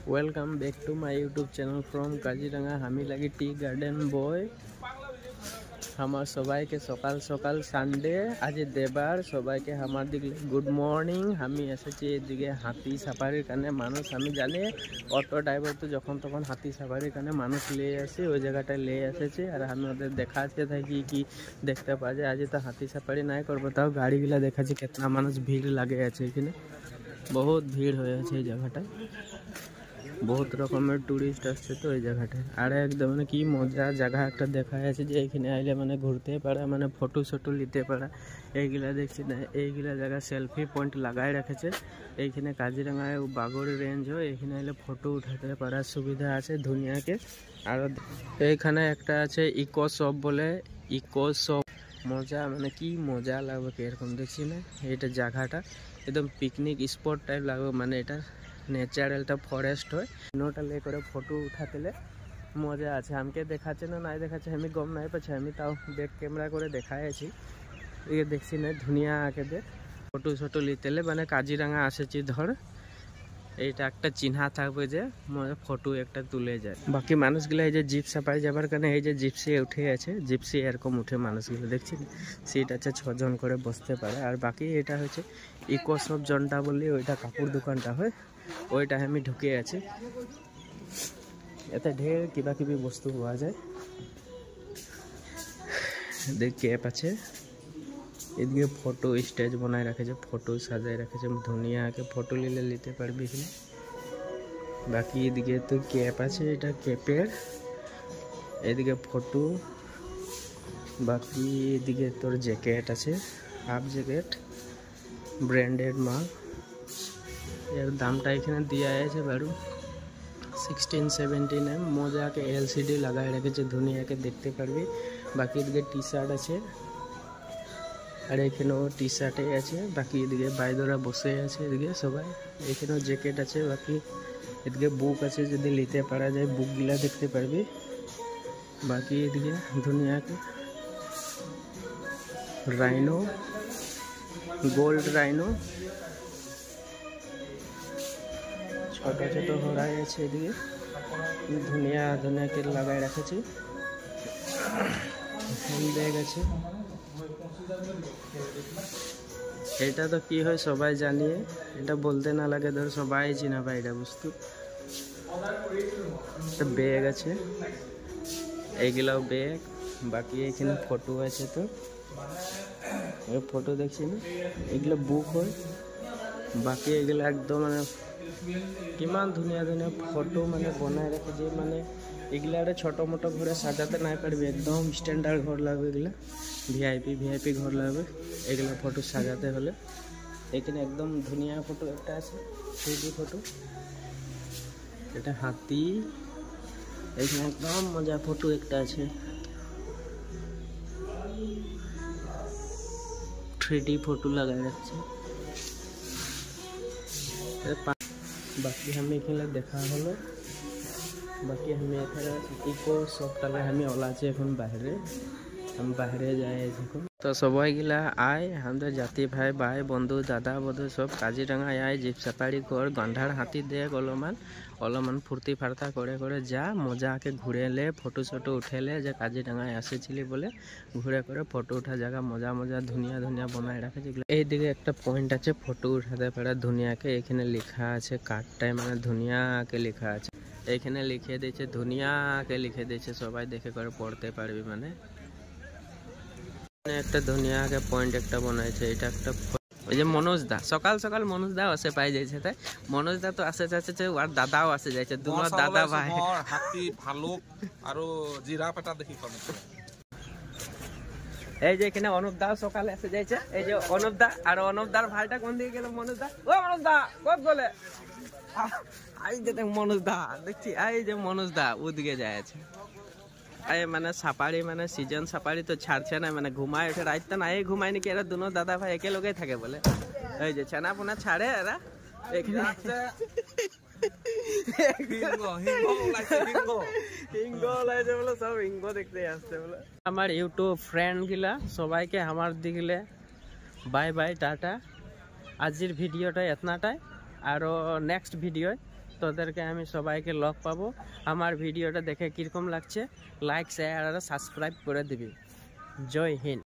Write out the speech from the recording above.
Welcome back to my YouTube channel from Kaziranga हमी लगी tea garden boy हमार सबाई के सकाल सकाल सानडे आज देवार सबाई के हमार दिखे गुड मर्निंग हमी एसेছি এদিকে हाथी साफारिर काने मानुष हमी जानी অটো ড্রাইভার তো যখন তখন हाथी साफारिर काने मानुष ले আসে ওই জায়গাটা ले এসেছে আর আমি ওদের দেখাতে থাকি কি দেখতে পাওয়া যায়। আজ তো हाथी साफारी নাই করব তাও গাড়িগুলা দেখাচ্ছি কিতনা মানুষ ভিড় লাগে আছে এখানে बहुत ভিড় হয়ে আছে এই জায়গাটায় बहुत रकमेर टूरिस्ट आसছে তো এই জায়গাটায় আর একদম মানে কি মজা জায়গা একটা দেখা আছে যে এখানে আইলে মানে ঘুরতে পারে মানে ফটো ফটো নিতে পারে এইগুলা দেখছি না এইগুলা জায়গা সেলফি পয়েন্ট লাগাই রেখেছে এইখানে কাজিরাঙ্গায় বাগড় রেঞ্জ হয় এখানে আইলে ফটো উঠাতে পারার সুবিধা আছে দুনিয়াকে। আর এইখানে একটা আছে ইকো শপ বলে ইকো শপ মজা মানে কি মজা লাগবে এরকম দেখছি না এটা জায়গাটা একদম পিকনিক স্পট টাইপ লাগবে মানে এটা ন্যাচারালটা ফরেস্ট হয় নোটা ले করে ফটো উঠাতেলে মজা আছে আমাকে দেখাচ্ছে না নাই দেখাচ্ছে আমি গম নাই পাচ্ছি আমি তাও ব্যাক ক্যামেরা করে দেখাইছি এই দেখছি না দুনিয়া আকে দেখ ফটো ফটো নিতেলে মানে কাজিরাঙ্গা আসেছি ধর এইটা একটা চিহ্ন থাকবে যে মানে ফটো একটা তুলে যায়। বাকি মানুষগুলো এই যে জিপ সাফারি যাবার কারণে এই যে জিপসি উঠে আছে জিপসি এরকম উঠে মানুষগুলো দেখছি সিট আছে 6 জন করে বসতে পারে। আর বাকি এটা হচ্ছে ইকো শপ জনটা বললি ওইটা কাপড় দোকানটা হয় ওইটা আমি ঢুকে আছি এতে ঢের কিবা কিবি বস্তু পাওয়া যায় দেখ ক্যাপ আছে এদিকে ফটো স্টেজ বানায় রাখেছে ফটো সাজায় রাখেছে দুনিয়াকে ফটো নিতে পারবি এখানে। বাকি এদিকে তো ক্যাপ আছে এটা ক্যাপের এদিকে ফটো বাকি এদিকে তোর জ্যাকেট আছে হাফ জ্যাকেট ব্র্যান্ডেড মাল এর দামটা এখানে দিয়া আছে বারু 16-17 এম মজাকে এলসিডি লাগায় রেখেছে দুনিয়াকে দেখতে পারবি। বাকি এদিকে টি শার্ট আছে আর এখানেও টি শার্টে আছে বাকি এদিকে বাইদরা বসে আছে এদিকে সবাই এখানেও জ্যাকেট আছে বাকি এদিকে বুক আছে যদি নিতে পারা যায় বুকগুলা দেখতে পারবি। বাকি এদিকে দুনিয়াকে রাইনো গোল্ড রাইনো ছোট ছোট ঘোড়াই আছে এদিকে দুনিয়াকে লাগাই রেখেছি হ্যান্ড ব্যাগ আছে এটা তো কি হয় সবাই জানিয়ে এটা বলতে না লাগে ধর সবাই চিনা পায় এটা বস্তু একটা ব্যাগ আছে এইগুলাও ব্যাগ বাকি এখানে ফটো আছে তো এই ফটো দেখছি না এগুলো বুক হয় বাকি এগুলো একদম মানে কিমান ধুনিয়া ধুনিয়া ফটো মানে বনায় রেখেছে মানে এগুলা ছোট মোটো ঘরে সাজাতে নাই পারবি একদম স্ট্যান্ডার্ড ঘর লাগবে এগুলা ভিআইপি ঘর লাগবে এগুলা ফটো সাজাতে হলে এখানে একদম ধুনিয়া ফটো একটা আছে 3D ফটো এটা হাতি এখানে একদম মজা ফটো একটা আছে 3D ফটো লাগাই রাখছে। বাকি আমি এখানে দেখা হলো বাকি আমি এখানে ইকো শপটালে আমি ওলা আছি এখন বাইরে আমি বাইরে যাই এখন তো সবাই গিলা আয় আমাদের জাতি ভাই ভাই বন্ধু দাদা বধু সব কাজিরাঙ্গায় আয় জিপ সাফারি কর গন্ধার হাতি দেখ অলমান ফুর্তি ফার্তা করে করে যা মজাকে ঘুরেলে ফটো শটো উঠেলে যে কাজিরাঙ্গায় আসেছিলি বলে ঘুরে করে ফটো উঠা জায়গা মজা মজা ধুনিয়া ধুনিয়া বানায় রাখে যেগুলো এইদিকে একটা পয়েন্ট আছে ফটো উঠাতে পারে দুনিয়াকে এখানে লেখা আছে কার্ডটায় মানে দুনিয়াকে লেখা আছে এখানে লিখে দিয়েছে দুনিয়াকে লিখে দিয়েছে সবাই দেখে করে পড়তে পারবি মানে একটা দুনিয়াকে পয়েন্ট একটা বানাইছে এটা একটা ওই যে মনোজ দা সকাল সকাল মনোজ দা আসে পাই যাইছে তাই মনোজ দা তো আসে যাচ্ছে আর দাদাও আসে যাইছে দুনো দাদা ভাই হাতি ভালুক আর জিরাফ এটা দেখি কোন এই যে এখানে অনুপ দা সকালে আসে যাইছে এই যে অনুপ দা আর অনুপ দার ভাইটা কোন দিকে গেল মনোজ দা ও মনোজ দা কত গলে আই যে মনোজ দা দেখছি এই যে মনোজ দা ওদিকে যায় আছে এই মানে সাফারি মানে সিজন সাফারি তো ছাড়ছে না মানে ঘুমায় ওঠে রাত তো নাই ঘুমায় নাকি এরা দুনো দাদা ভাই একে লগে থাকে বলে এই যে ছানা পোনা ছাড়ে এরা এখানে আমার ইউটিউব ফ্রেন্ড গিলা সবাইকে আমার দিগলে বাই বাই টাটা আজির ভিডিওটা এতনাটাই আর নেক্সট ভিডিও তোদেরকে আমি সবাইকে লগ পাবো। আমার ভিডিওটা দেখে কীরকম লাগছে লাইক শেয়ার আর সাবস্ক্রাইব করে দিবি। জয় হিন্দ।